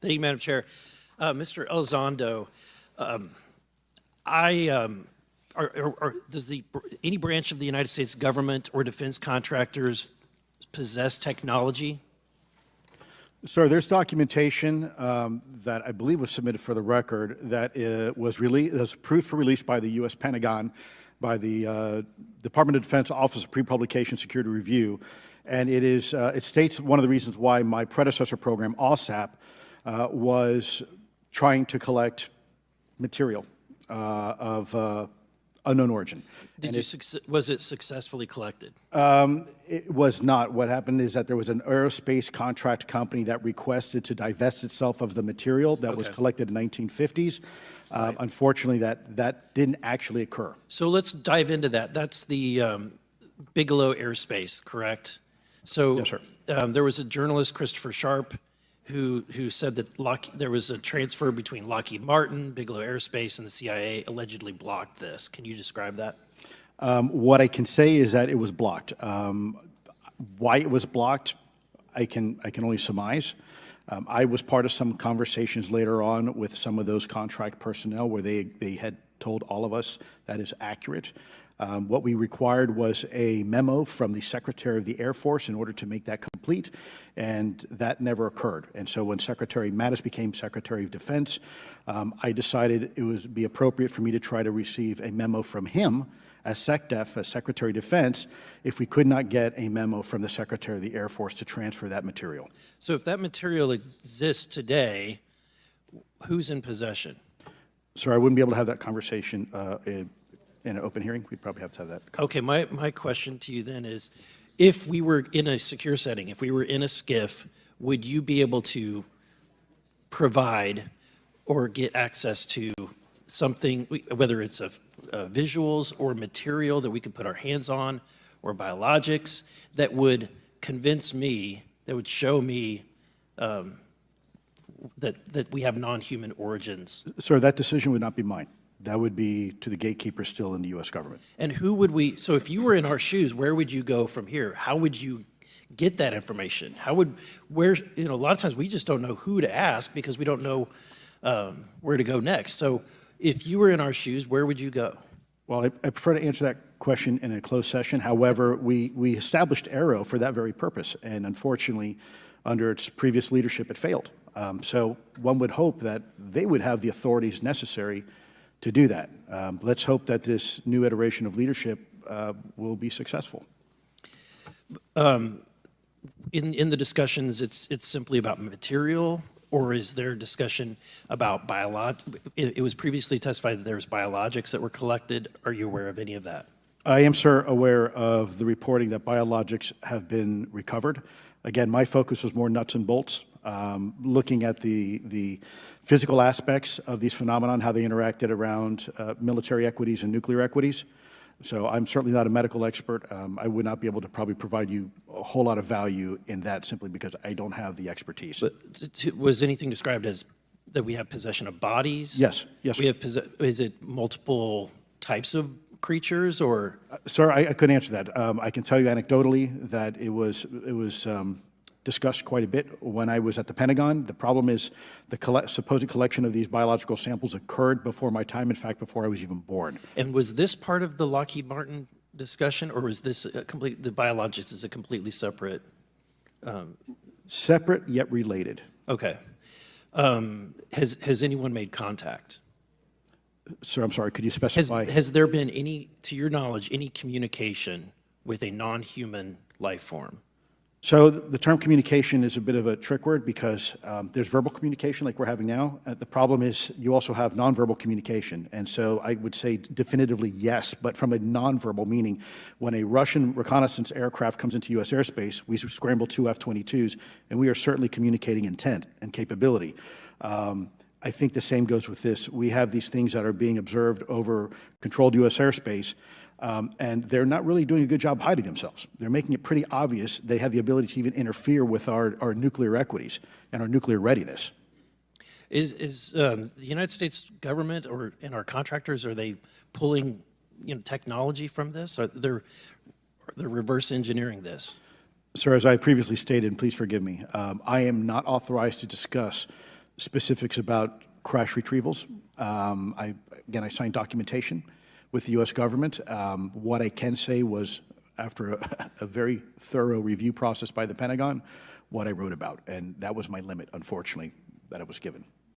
Thank you, Madam Chair. Mr. Elizondo, does any branch of the United States government or defense contractors possess technology? Sir, there's documentation that I believe was submitted for the record that was approved for release by the U.S. Pentagon, by the Department of Defense Office of Pre-Publication Security Review, and it states one of the reasons why my predecessor program, OSAP, was trying to collect material of unknown origin. Was it successfully collected? It was not. What happened is that there was an aerospace contract company that requested to divest itself of the material that was collected in the 1950s. Right. Unfortunately, that didn't actually occur. So let's dive into that. That's the Bigelow Airspace, correct? So yes, sir. There was a journalist, Christopher Sharp, who said that there was a transfer between Lockheed Martin, Bigelow Aerospace, and the CIA allegedly blocked this. Can you describe that? What I can say is that it was blocked. Why it was blocked, I can only surmise. I was part of some conversations later on with some of those contract personnel where they had told all of us that is accurate. What we required was a memo from the Secretary of the Air Force in order to make that complete, and that never occurred. And so when Secretary Mattis became Secretary of Defense, I decided it would be appropriate for me to try to receive a memo from him as SecDef, as Secretary of Defense, if we could not get a memo from the Secretary of the Air Force to transfer that material. So if that material exists today, who's in possession? Sir, I wouldn't be able to have that conversation in an open hearing. We'd probably have to have that. Okay, my question to you then is, if we were in a secure setting, if we were in a SCIF, would you be able to provide or get access to something, whether it's visuals or material that we could put our hands on, or biologics, that would convince me, that would show me that we have non-human origins? Sir, that decision would not be mine. That would be to the gatekeeper still in the U.S. government. And who would so if you were in our shoes, where would you go from here? How would you get that information? A lot of times we just don't know who to ask because we don't know where to go next. So if you were in our shoes, where would you go? Well, I prefer to answer that question in a closed session. However, we established Aero for that very purpose, and unfortunately, under its previous leadership, it failed. So one would hope that they would have the authorities necessary to do that. Let's hope that this new iteration of leadership will be successful. In the discussions, it's simply about material, or is there discussion about it was previously testified that there's biologics that were collected. Are you aware of any of that? I am, sir, aware of the reporting that biologics have been recovered. Again, my focus was more nuts and bolts, looking at the physical aspects of these phenomenon, how they interacted around military equities and nuclear equities. So I'm certainly not a medical expert. I would not be able to probably provide you a whole lot of value in that simply because I don't have the expertise. But was anything described as that we have possession of bodies? Yes, yes. Is it multiple types of creatures, or? Sir, I couldn't answer that. I can tell you anecdotally that it was discussed quite a bit when I was at the Pentagon. The problem is the supposed collection of these biological samples occurred before my time, in fact, before I was even born. And was this part of the Lockheed Martin discussion, or was this the biologics is a completely separate? Separate yet related. Okay. Has anyone made contact? Sir, I'm sorry, could you specify? Has there been any, to your knowledge, any communication with a non-human life form? So the term communication is a bit of a trick word because there's verbal communication like we're having now. The problem is you also have nonverbal communication. And so I would say definitively yes, but from a nonverbal meaning, when a Russian reconnaissance aircraft comes into U.S. airspace, we scramble 2 F-22s, and we are certainly communicating intent and capability. I think the same goes with this. We have these things that are being observed over controlled U.S. airspace, and they're not really doing a good job hiding themselves. They're making it pretty obvious they have the ability to even interfere with our nuclear equities and our nuclear readiness. Is the United States government and our contractors, are they pulling technology from this? They're reverse engineering this? Sir, as I previously stated, and please forgive me, I am not authorized to discuss specifics about crash retrievals. Again, I signed documentation with the U.S. government. What I can say was, after a very thorough review process by the Pentagon, what I wrote about, and that was my limit, unfortunately, that I was given.